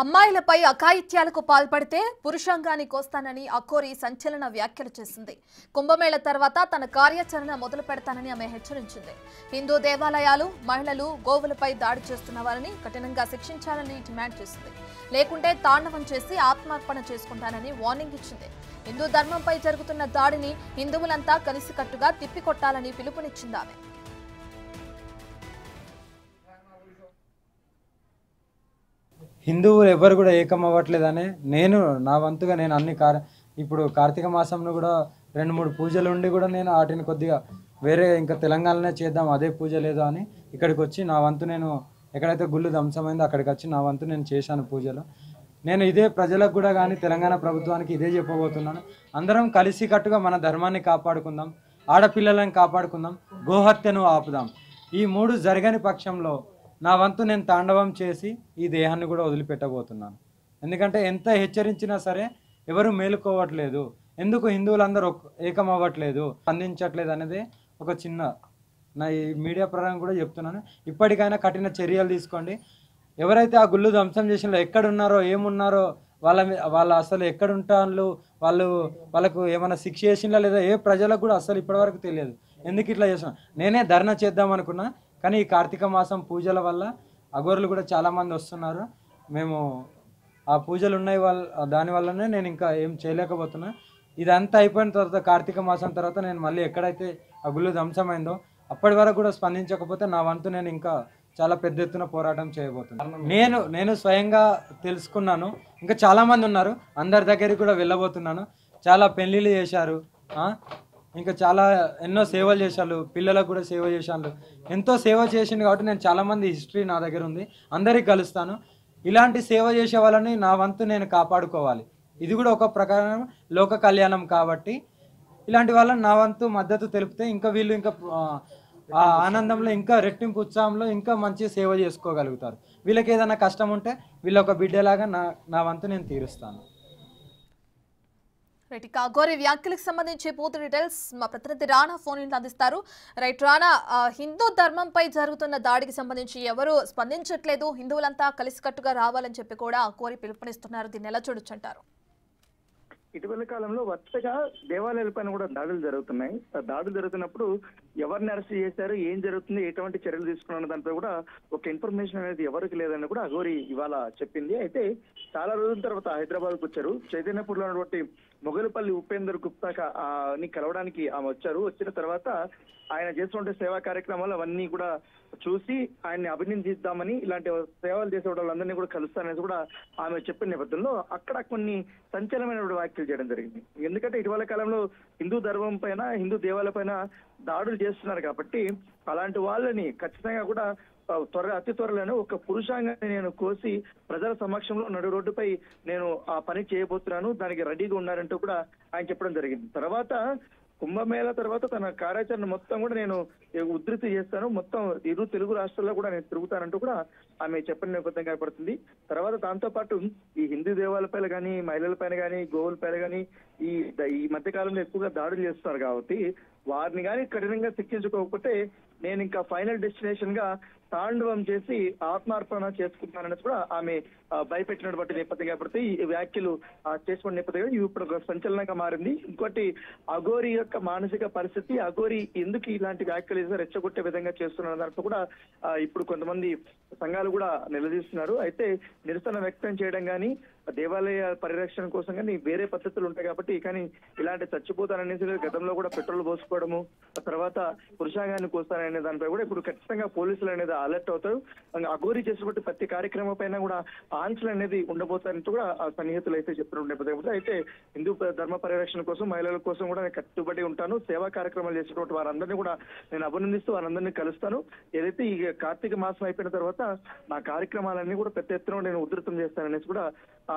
అమ్మాయిలపై అఘాయిత్యాలకు పాల్పడితే పురుషాంగాన్ని కోస్తానని అఘోరి సంచలన వ్యాఖ్యలు చేసింది. కుంభమేళ తర్వాత తన కార్యాచరణ మొదలు పెడతానని ఆమె హెచ్చరించింది. హిందూ దేవాలయాలు, మహిళలు, గోవులపై దాడి చేస్తున్న వారిని కఠినంగా శిక్షించాలని డిమాండ్ చేసింది. లేకుంటే తాండవం చేసి ఆత్మార్పణ చేసుకుంటానని వార్నింగ్ ఇచ్చింది. హిందూ ధర్మంపై జరుగుతున్న దాడిని హిందువులంతా కలిసికట్టుగా తిప్పికొట్టాలని పిలుపునిచ్చింది ఆమె. హిందువులు ఎవరు కూడా ఏకం అవ్వట్లేదని నేను నా వంతుగా నేను అన్ని ఇప్పుడు కార్తీక మాసంలో కూడా 2-3 పూజలు ఉండి కూడా నేను వాటిని కొద్దిగా వేరే ఇంకా తెలంగాణలోనే చేద్దాం, అదే పూజ లేదు అని ఇక్కడికి వచ్చి నా వంతు నేను ఎక్కడైతే గుళ్ళు ధ్వంసమైందో అక్కడికి వచ్చి నా వంతు నేను చేశాను పూజలు. నేను ఇదే ప్రజలకు కూడా కానీ తెలంగాణ ప్రభుత్వానికి ఇదే చెప్పబోతున్నాను. అందరం కలిసికట్టుగా మన ధర్మాన్ని కాపాడుకుందాం, ఆడపిల్లలను కాపాడుకుందాం, గోహత్యను ఆపుదాం. ఈ 3 జరగని పక్షంలో నా వంతు నేను తాండవం చేసి ఈ దేహాన్ని కూడా వదిలిపెట్టబోతున్నాను. ఎందుకంటే ఎంత హెచ్చరించినా సరే ఎవరు మేలుకోవట్లేదు. ఎందుకు హిందువులందరూ ఏకం అవ్వట్లేదు, స్పందించట్లేదు అనేది ఒక చిన్న నా ఈ మీడియా ప్రకారం కూడా చెప్తున్నాను. ఇప్పటికైనా కఠిన చర్యలు తీసుకోండి. ఎవరైతే ఆ గుళ్ళు ధ్వంసం చేసినో ఎక్కడున్నారో ఏమున్నారో వాళ్ళ అసలు ఎక్కడుంటారు, వాళ్ళకు ఏమైనా శిక్ష చేసినా లేదా ఏ ప్రజలకు కూడా అసలు ఇప్పటివరకు తెలియదు. ఎందుకు ఇట్లా చేసిన నేనే ధర్నా చేద్దాం అనుకున్నా, కానీ ఈ కార్తీక మాసం పూజల వల్ల అఘోరులు కూడా చాలామంది వస్తున్నారు. మేము ఆ పూజలు ఉన్నాయి దానివల్లనే నేను ఇంకా ఏం చేయలేకపోతున్నా. ఇదంతా అయిపోయిన తర్వాత కార్తీక మాసం తర్వాత నేను మళ్ళీ ఎక్కడైతే ఆ గుళ్ళు ధ్వంసమైందో అప్పటి వరకు కూడా స్పందించకపోతే నా వంతు నేను ఇంకా చాలా పెద్ద ఎత్తున పోరాటం చేయబోతున్నాను. నేను స్వయంగా తెలుసుకున్నాను. ఇంకా చాలామంది ఉన్నారు, అందరి దగ్గరికి కూడా వెళ్ళబోతున్నాను. చాలా పెళ్ళిళ్ళు చేశారు, ఇంకా చాలా ఎన్నో సేవలు చేశారు, పిల్లలకు కూడా సేవ చేశాను. ఎంతో సేవ చేసింది కాబట్టి నేను చాలామంది హిస్టరీ నా దగ్గర ఉంది, అందరికి కలుస్తాను. ఇలాంటి సేవ చేసే వాళ్ళని నా వంతు నేను కాపాడుకోవాలి. ఇది కూడా ఒక ప్రకారం లోక కళ్యాణం కాబట్టి ఇలాంటి వాళ్ళని నా వంతు మద్దతు తెలిపితే ఇంకా వీళ్ళు ఇంకా ఆ ఆనందంలో ఇంకా రెట్టింపు ఉత్సాహంలో ఇంకా మంచి సేవ చేసుకోగలుగుతారు. వీళ్ళకి ఏదైనా కష్టం ఉంటే వీళ్ళ ఒక బిడ్డలాగా నా వంతు నేను తీరుస్తాను. రైట్, ఇక అఘోరి వ్యాఖ్యలకు సంబంధించి పూర్తి డీటెయిల్స్ మా ప్రతినిధి రాణా ఫోన్ ఇన్ అందిస్తారు. రైట్ రాణా, హిందూ ధర్మంపై జరుగుతున్న దాడికి సంబంధించి ఎవరు స్పందించట్లేదు, హిందువులంతా కలిసికట్టుగా రావాలని చెప్పి కూడా అఘోరి పిలుపునిస్తున్నారు. దీన్ని ఎలా చూడొచ్చు అంటారు? ఇటీవల కాలంలో వరుసగా దేవాలయాలపైన కూడా దాడులు జరుగుతున్నాయి. దాడులు జరుగుతున్నప్పుడు ఎవరిని అరెస్ట్ చేశారు, ఏం జరుగుతుంది, ఎటువంటి చర్యలు తీసుకున్న దానిపై కూడా ఒక ఇన్ఫర్మేషన్ అనేది ఎవరికి లేదని కూడా అఘోరి ఇవాళ చెప్పింది. అయితే చాలా రోజుల తర్వాత హైదరాబాద్కు వచ్చారు. చైతన్యపూర్లో ఉన్నటువంటి మొగలుపల్లి ఉపేందర్ గుప్తా ని కలవడానికి ఆమె వచ్చారు. వచ్చిన తర్వాత ఆయన చేస్తున్న సేవా కార్యక్రమాలు అవన్నీ కూడా చూసి ఆయన్ని అభినందిద్దామని, ఇలాంటి సేవలు చేసే వాళ్ళందరినీ కూడా కలుస్తానని కూడా ఆమె చెప్పిన నేపథ్యంలో అక్కడ కొన్ని సంచలనమైన వ్యాఖ్యలు చేయడం జరిగింది. ఎందుకంటే ఇటీవల కాలంలో హిందూ ధర్మం పైన, హిందూ దేవాలయ పైన దాడులు చేస్తున్నారు కాబట్టి అలాంటి వాళ్ళని ఖచ్చితంగా కూడా అతి త్వరలోనే ఒక పురుషాంగాన్ని నేను కోసి ప్రజల సమక్షంలో నడు రోడ్డుపై నేను ఆ పని చేయబోతున్నాను, దానికి రెడీగా ఉన్నారంటూ కూడా ఆయన చెప్పడం జరిగింది. తర్వాత కుంభమేళ తర్వాత తన కార్యాచరణ మొత్తం కూడా నేను ఉధృతి చేస్తాను, మొత్తం 2 తెలుగు రాష్ట్రాల్లో కూడా నేను తిరుగుతానంటూ కూడా ఆమె చెప్పిన నేపథ్యం కనపడుతుంది. తర్వాత దాంతో పాటు ఈ హిందూ దేవాలయాలపైన కానీ, మహిళలపైన కానీ, గోవులపైన కానీ ఈ మధ్య కాలంలో ఎక్కువగా దాడులు చేస్తున్నారు కాబట్టి వారిని కానీ కఠినంగా శిక్షించుకోకపోతే నేను ఇంకా ఫైనల్ డెస్టినేషన్ గా తాండవం చేసి ఆత్మార్పణ చేసుకుంటానని కూడా ఆమె భయపెట్టినటువంటి నేపథ్యం కాబట్టి ఈ వ్యాఖ్యలు చేసుకున్న నేపథ్యంగా ఇప్పుడు ఒక సంచలనంగా మారింది. ఇంకోటి అఘోరి యొక్క మానసిక పరిస్థితి, అఘోరి ఎందుకు ఇలాంటి వ్యాఖ్యలు రెచ్చగొట్టే విధంగా చేస్తున్న దాంట్లో కూడా ఇప్పుడు కొంతమంది సంఘాలు కూడా నిలదీస్తున్నారు. అయితే నిరసన వ్యక్తం చేయడం కానీ, దేవాలయ పరిరక్షణ కోసం కానీ వేరే పద్ధతులు ఉంటాయి కాబట్టి, కానీ ఇలాంటి చచ్చిపోతారనేసి గతంలో కూడా పెట్రోల్ పోసుకోవడము, తర్వాత పురుషాంగాన్ని కోస్తారనే దానిపై కూడా ఇప్పుడు ఖచ్చితంగా పోలీసులు అనేది అలర్ట్ అవుతారు. అఘోరి చేసినటువంటి ప్రతి కార్యక్రమం పైన కూడా ఆంక్షలు అనేది ఉండబోతారంటూ కూడా ఆ సన్నిహితులు అయితే చెప్తున్న నేపథ్యం. అయితే హిందూ ధర్మ పరిరక్షణ కోసం, మహిళల కోసం కూడా నేను కట్టుబడి ఉంటాను. సేవా కార్యక్రమాలు చేసినటువంటి వారందరినీ కూడా నేను అభినందిస్తూ వారందరినీ కలుస్తాను. ఏదైతే ఈ కార్తీక మాసం అయిపోయిన తర్వాత నా కార్యక్రమాలన్నీ కూడా పెద్ద ఎత్తున నేను ఉధృతం చేస్తాననేసి కూడా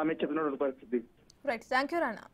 ఆమె చెప్పినటువంటి పరిస్థితి. Right, thank you Rana.